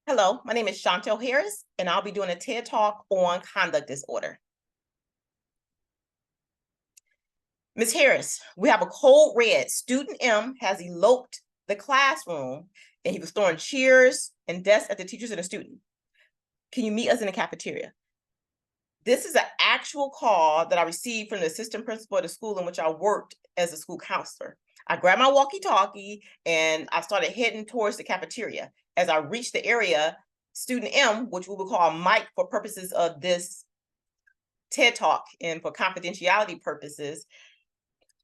Hello, my name is Chantel Harris, and I'll be doing a TED Talk on conduct disorder. Ms. Harris, we have a code red. Student M has eloped the classroom, and he was throwing chairs and desks at the teachers and the student. Can you meet us in the cafeteria? This is an actual call that I received from the assistant principal of the school in which I worked as a school counselor. I grabbed my walkie-talkie and I started heading towards the cafeteria. As I reached the area, student M, which we will call Mike for purposes of this TED Talk and for confidentiality purposes,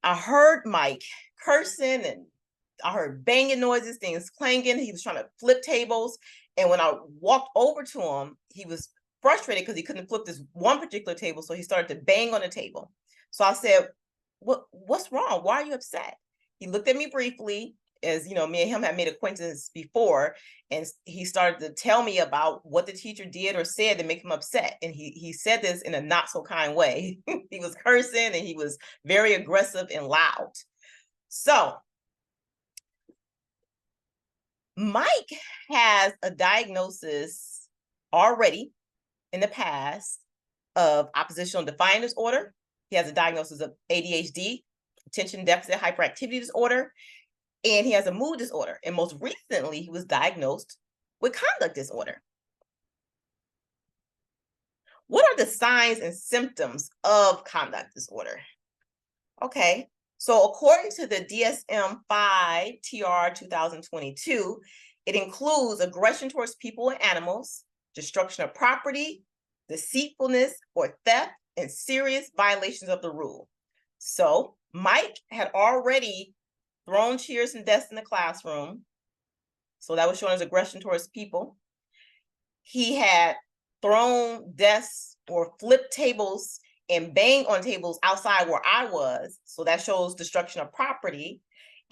I heard Mike cursing and I heard banging noises, things clanging. He was trying to flip tables. And when I walked over to him, he was frustrated because he couldn't flip this one particular table. So he started to bang on the table. So I said, what's wrong? Why are you upset? He looked at me briefly, as you know, me and him had made acquaintance before, and he started to tell me about what the teacher did or said to make him upset. And he said this in a not so kind way. He was cursing and he was very aggressive and loud. So Mike has a diagnosis already in the past of oppositional defiant disorder. He has a diagnosis of ADHD, attention deficit hyperactivity disorder, and he has a mood disorder. And most recently, he was diagnosed with conduct disorder. What are the signs and symptoms of conduct disorder? Okay, so according to the DSM-5 TR 2022, it includes aggression towards people and animals, destruction of property, deceitfulness or theft, and serious violations of the rule. So Mike had already thrown chairs and desks in the classroom. So that was showing his aggression towards people. He had thrown desks or flipped tables and banged on tables outside where I was. So that shows destruction of property.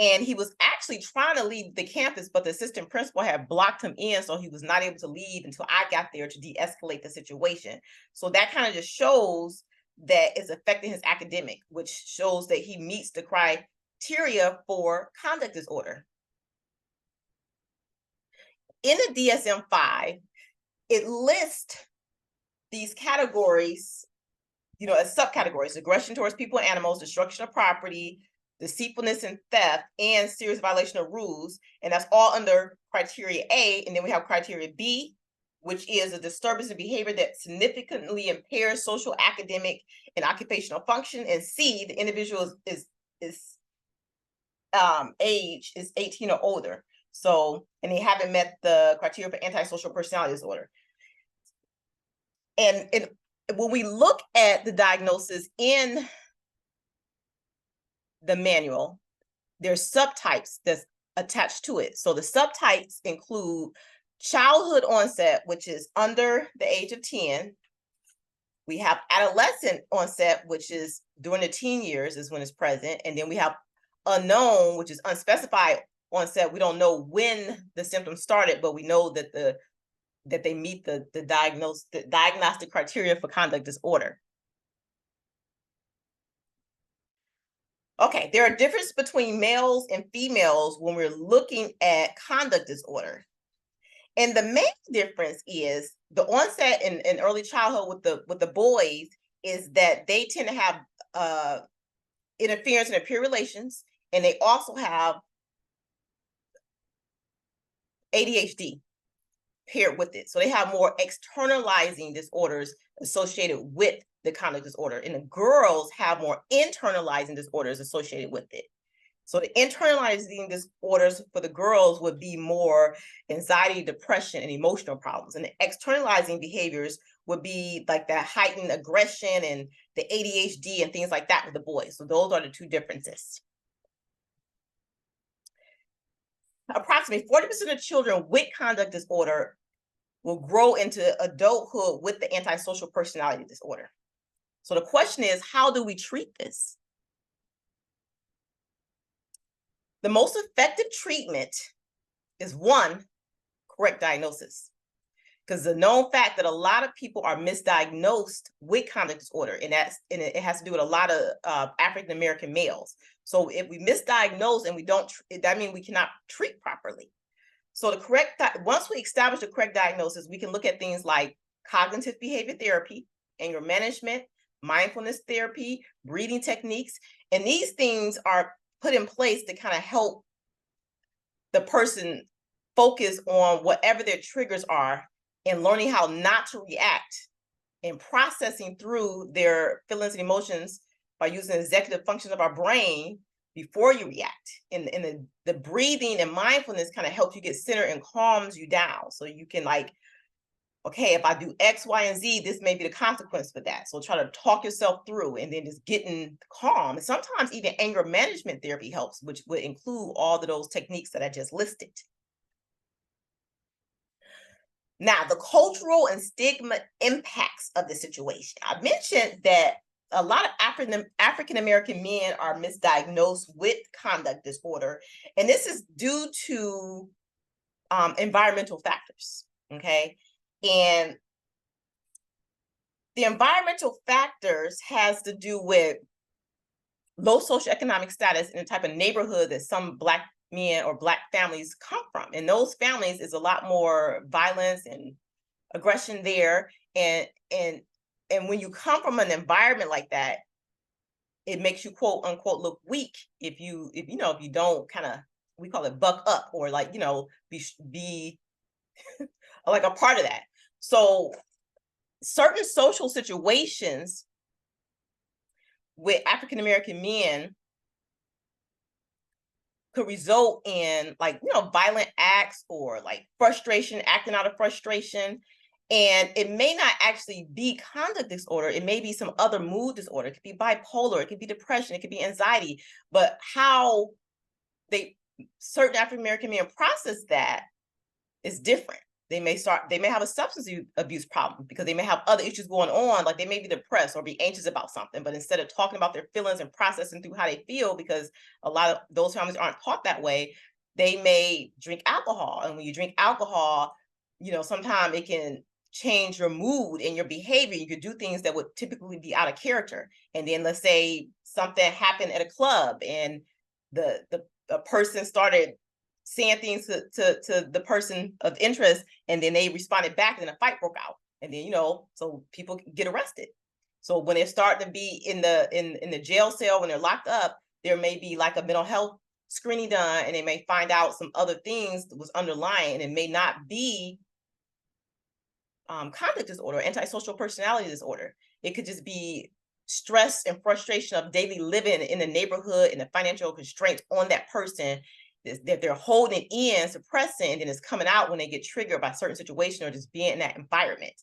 And he was actually trying to leave the campus, but the assistant principal had blocked him in, so he was not able to leave until I got there to de-escalate the situation. So that kind of just shows that it's affecting his academic, which shows that he meets the criteria for conduct disorder. In the DSM-5, it lists these categories, as subcategories: aggression towards people and animals, destruction of property, deceitfulness and theft, and serious violation of rules. And that's all under criteria A. And then we have criteria B, which is a disturbance in behavior that significantly impairs social, academic, and occupational function. And C, the individual is age is 18 or older. So, and they haven't met the criteria for antisocial personality disorder. And when we look at the diagnosis in the manual, there's subtypes that's attached to it. So the subtypes include childhood onset, which is under the age of 10. We have adolescent onset, which is during the teen years is when it's present. And then we have unknown, which is unspecified onset. We don't know when the symptoms started, but we know that they meet the diagnostic criteria for conduct disorder. Okay, there are differences between males and females when we're looking at conduct disorder. And the main difference is the onset in early childhood with the boys is that they tend to have interference in their peer relations, and they also have ADHD paired with it. So they have more externalizing disorders associated with the conduct disorder, and the girls have more internalizing disorders associated with it. So the internalizing disorders for the girls would be more anxiety, depression, and emotional problems. And the externalizing behaviors would be like that heightened aggression and the ADHD and things like that with the boys. So those are the two differences. Approximately 40% of children with conduct disorder will grow into adulthood with the antisocial personality disorder. So the question is, how do we treat this? The most effective treatment is one, correct diagnosis. Because the known fact that a lot of people are misdiagnosed with conduct disorder, and it has to do with a lot of African American males. So if we misdiagnose and we don't, that means we cannot treat properly. So once we establish the correct diagnosis, we can look at things like cognitive behavior therapy, anger management, mindfulness therapy, breathing techniques. And these things are put in place to kind of help the person focus on whatever their triggers are and learning how not to react and processing through their feelings and emotions by using the executive functions of our brain before you react. And the breathing and mindfulness kind of helps you get centered and calms you down. So you can like, okay, if I do X, Y, and Z, this may be the consequence for that. So try to talk yourself through and then just getting calm. And sometimes even anger management therapy helps, which would include all of those techniques that I just listed. Now, the cultural and stigma impacts of the situation. I mentioned that a lot of African-American men are misdiagnosed with conduct disorder, and this is due to environmental factors, okay? And the environmental factors has to do with low socioeconomic status and the type of neighborhood that some Black men or Black families come from. And those families is a lot more violence and aggression there. And when you come from an environment like that, it makes you quote unquote look weak if you don't kind of, we call it buck up, or like, be like a part of that. So certain social situations with African-American men could result in like, violent acts or like frustration, acting out of frustration. And it may not actually be conduct disorder. It may be some other mood disorder. It could be bipolar. It could be depression. It could be anxiety. But how certain African-American men process that is different. They may have a substance abuse problem because they may have other issues going on, like they may be depressed or be anxious about something, but instead of talking about their feelings and processing through how they feel, because a lot of those families aren't taught that way, they may drink alcohol. And when you drink alcohol, sometimes it can change your mood and your behavior. You could do things that would typically be out of character. And then let's say something happened at a club and the person started saying things to the person of interest, and then they responded back, and then a fight broke out, and then so people get arrested. So when they're starting to be in the jail cell, when they're locked up, there may be like a mental health screening done, and they may find out some other things that was underlying, and it may not be conduct disorder, antisocial personality disorder. It could just be stress and frustration of daily living in the neighborhood and the financial constraints on that person that they're holding in, suppressing, and then it's coming out when they get triggered by certain situation or just being in that environment.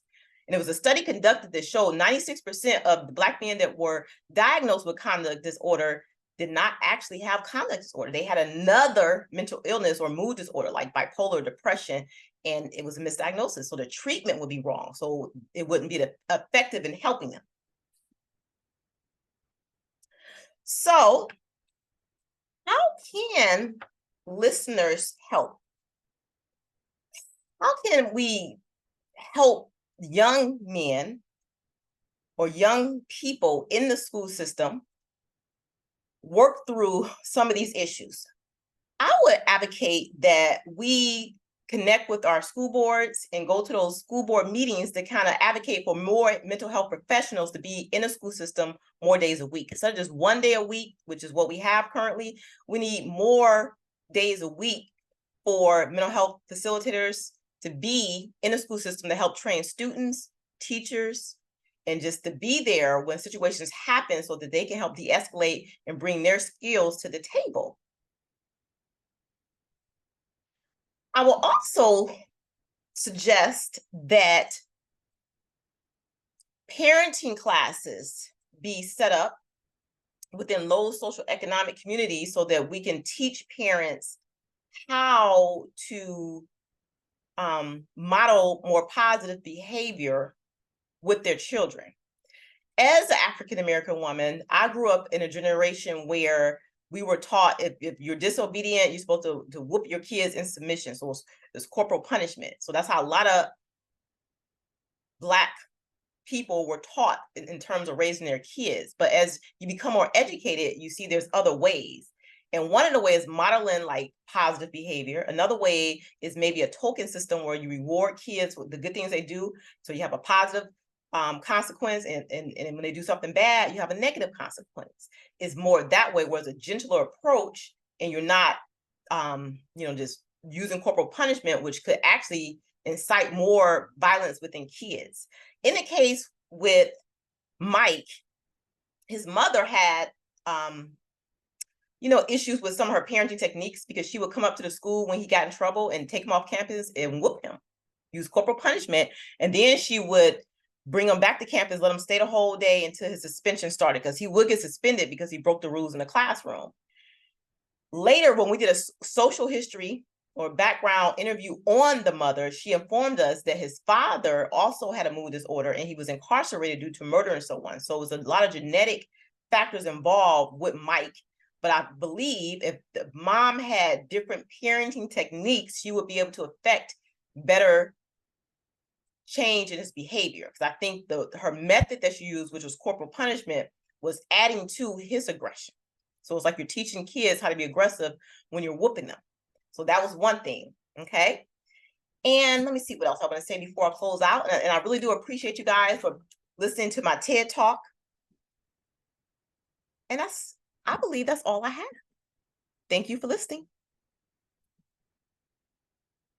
And it was a study conducted that showed 96% of the Black men that were diagnosed with conduct disorder did not actually have conduct disorder. They had another mental illness or mood disorder like bipolar depression, and it was a misdiagnosis. So the treatment would be wrong. So it wouldn't be effective in helping them. So how can listeners help? How can we help young men or young people in the school system work through some of these issues? I would advocate that we connect with our school boards and go to those school board meetings to kind of advocate for more mental health professionals to be in the school system more days a week. Instead of just one day a week, which is what we have currently, we need more days a week for mental health facilitators to be in the school system to help train students, teachers, and just to be there when situations happen so that they can help de-escalate and bring their skills to the table. I will also suggest that parenting classes be set up within low socioeconomic communities so that we can teach parents how to model more positive behavior with their children. As an African-American woman, I grew up in a generation where we were taught if you're disobedient, you're supposed to whoop your kids in submission. So it's corporal punishment. So that's how a lot of Black people were taught in terms of raising their kids. But as you become more educated, you see there's other ways. And one of the ways is modeling like positive behavior. Another way is maybe a token system where you reward kids with the good things they do. So you have a positive consequence, and when they do something bad, you have a negative consequence. It's more that way, where it's a gentler approach, and you're not, just using corporal punishment, which could actually incite more violence within kids. In the case with Mike, his mother had, issues with some of her parenting techniques, because she would come up to the school when he got in trouble and take him off campus and whoop him, use corporal punishment. And then she would bring him back to campus, let him stay the whole day until his suspension started, because he would get suspended because he broke the rules in the classroom. Later, when we did a social history or background interview on the mother, she informed us that his father also had a mood disorder and he was incarcerated due to murdering someone. So it was a lot of genetic factors involved with Mike. But I believe if the mom had different parenting techniques, she would be able to affect better change in his behavior. Because I think her method that she used, which was corporal punishment, was adding to his aggression. So it's like you're teaching kids how to be aggressive when you're whooping them. So that was one thing, okay? And let me see what else I want to say before I close out. And I really do appreciate you guys for listening to my TED Talk. And I believe that's all I have. Thank you for listening.